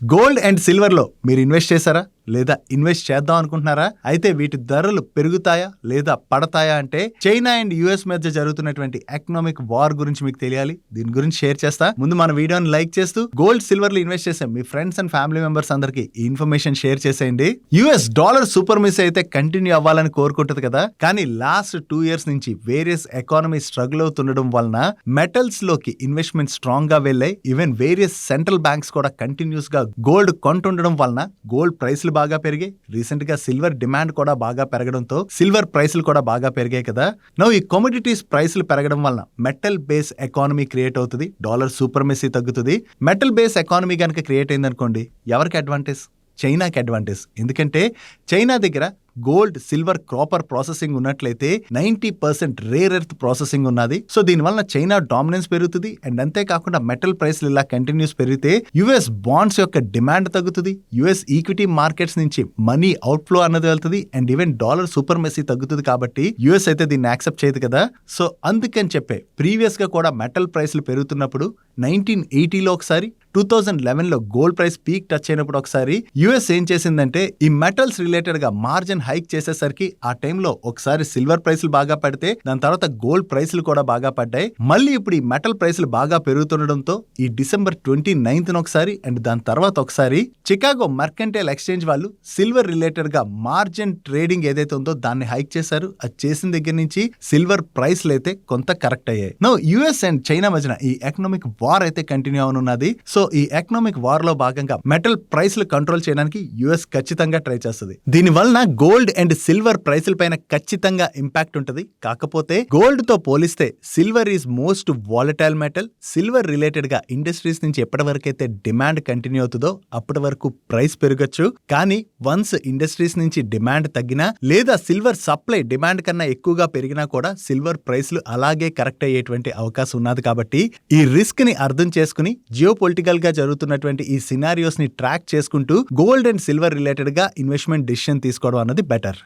Gold and silver లో మీరు invest చేశారా లేదా ఇన్వెస్ట్ చేద్దాం అనుకుంటున్నారా? అయితే వీటి ధరలు పెరుగుతాయా లేదా పడతాయా అంటే చైనా అండ్ యుఎస్ మధ్య జరుగుతున్నటువంటి ఎకనామిక్ వార్ గురించి మీకు తెలియాలి. దీని గురించి షేర్ చేస్తా. ముందు మన వీడియోని లైక్ చేస్తూ గోల్డ్ సిల్వర్ లో ఇన్వెస్ట్ చేసే మీ ఫ్రెండ్స్ అండ్ ఫ్యామిలీ మెంబర్స్ అందరికి ఈ ఇన్ఫర్మేషన్ షేర్ చేసేయండి. యుఎస్ డాలర్ సూపర్ మిస్ అయితే కంటిన్యూ అవ్వాలని కోరుకుంటది కదా, కానీ లాస్ట్ 2 years నుంచి వేరియస్ ఎకానమీ స్ట్రగుల్ అవుతుండడం వలన మెటల్స్ లోకి ఇన్వెస్ట్మెంట్ స్ట్రాంగ్ గా వెళ్ళాయి. ఈవెన్ వేరియస్ సెంట్రల్ బ్యాంక్స్ కూడా కంటిన్యూస్ గా గోల్డ్ కొంటుండడం వలన గోల్డ్ ప్రైస్లు బాగా పెరిగాయి. రీసెంట్ గా సిల్వర్ డిమాండ్ కూడా బాగా పెరగడంతో సిల్వర్ ప్రైస్లు కూడా బాగా పెరిగాయి కదా. నౌ ఈ కమోడిటీస్ ప్రైస్లు పెరగడం వలన మెటల్ బేస్ ఎకానమీ క్రియేట్ అవుతుంది. డాలర్ సూపర్మెసీ తగ్గుతుంది. మెటల్ బేస్ ఎకానమీ కనుక క్రియేట్ అయిందనుకోండి, ఎవరికి అడ్వాంటేజ్? చైనాకి అడ్వాంటేజ్. ఎందుకంటే చైనా దగ్గర గోల్డ్ సిల్వర్ కాపర్ ప్రాసెసింగ్ ఉన్నట్లయితే 90% రేర్ ఎర్త్ ప్రాసెసింగ్ ఉన్నది. సో దీనివల్ల చైనా డామినెన్స్ పెరుగుతుంది. అండ్ అంతేకాకుండా మెటల్ ప్రైస్లు ఇలా కంటిన్యూస్ పెరిగితే యుఎస్ బాండ్స్ యొక్క డిమాండ్ తగ్గుతుంది. యుఎస్ ఈక్విటీ మార్కెట్స్ నుంచి మనీ అవుట్ఫ్లో అన్నది వెళ్తుంది. And even dollar super messy తగ్గుతుంది. కాబట్టి యుఎస్ అయితే దీన్ని యాక్సెప్ట్ చేయదు కదా. సో అందుకని చెప్పే ప్రీవియస్ గా కూడా మెటల్ ప్రైస్లు పెరుగుతున్నప్పుడు 1980లో ఒకసారి, 2011లో గోల్డ్ ప్రైస్ పీక్ టచ్ అయినప్పుడు ఒకసారి యుఎస్ ఏం చేసిందంటే ఈ మెటల్స్ రిలేటెడ్ గా మార్జిన్ హైక్ చేసేసరికి ఆ టైంలో ఒకసారి సిల్వర్ ప్రైస్లు బాగా పడితే దాని తర్వాత గోల్డ్ ప్రైస్లు కూడా బాగా పడ్డాయి. మళ్ళీ ఇప్పుడు ఈ మెటల్ ప్రైస్లు బాగా పెరుగుతుండడంతో ఈ డిసెంబర్ 29th ఒకసారి అండ్ దాని తర్వాత ఒకసారి చికాగో మర్కెంటైల్ ఎక్స్చేంజ్ వాళ్ళు సిల్వర్ రిలేటెడ్ గా మార్జిన్ ట్రేడింగ్ ఏదైతే ఉందో దాన్ని హైక్ చేశారు. అది చేసిన దగ్గర నుంచి సిల్వర్ ప్రైస్లు అయితే కొంత కరెక్ట్ అయ్యాయి. నో యుఎస్ అండ్ చైనా మధ్యన ఈ ఎకనామిక్ వార్ అయితే కంటిన్యూ అవనున్నది. సో ఈ ఎకనామిక్ వార్ లో భాగంగా మెటల్ ప్రైస్లు కంట్రోల్ చేయడానికి యుఎస్ ఖచ్చితంగా ట్రై చేస్తుంది. దీని వలన గోల్డ్ అండ్ సిల్వర్ ప్రైస్ల పైన ఖచ్చితంగా ఇంపాక్ట్ ఉంటుంది. కాకపోతే గోల్డ్ తో పోలిస్తే silver is most volatile metal. Silver related గా ఇండస్ట్రీస్ నుంచి ఎప్పటి వరకు అయితే డిమాండ్ కంటిన్యూ అవుతుందో అప్పటి వరకు ప్రైస్ పెరగచ్చు. కానీ వన్స్ ఇండస్ట్రీస్ నుంచి డిమాండ్ తగ్గినా లేదా సిల్వర్ సప్లై డిమాండ్ కన్నా ఎక్కువగా పెరిగినా కూడా సిల్వర్ ప్రైస్లు అలాగే కరెక్ట్ అయ్యేటువంటి అవకాశం ఉన్నది. కాబట్టి ఈ రిస్క్ ని అర్థం చేసుకుని జియో పొలిటికల్ గా జరుగుతున్నటువంటి ఈ సినారియోస్ ని ట్రాక్ చేసుకుంటూ గోల్డ్ అండ్ సిల్వర్ రిలేటెడ్ గా ఇన్వెస్ట్మెంట్ డిసిషన్ తీసుకోవడం అన్నది బెటర్.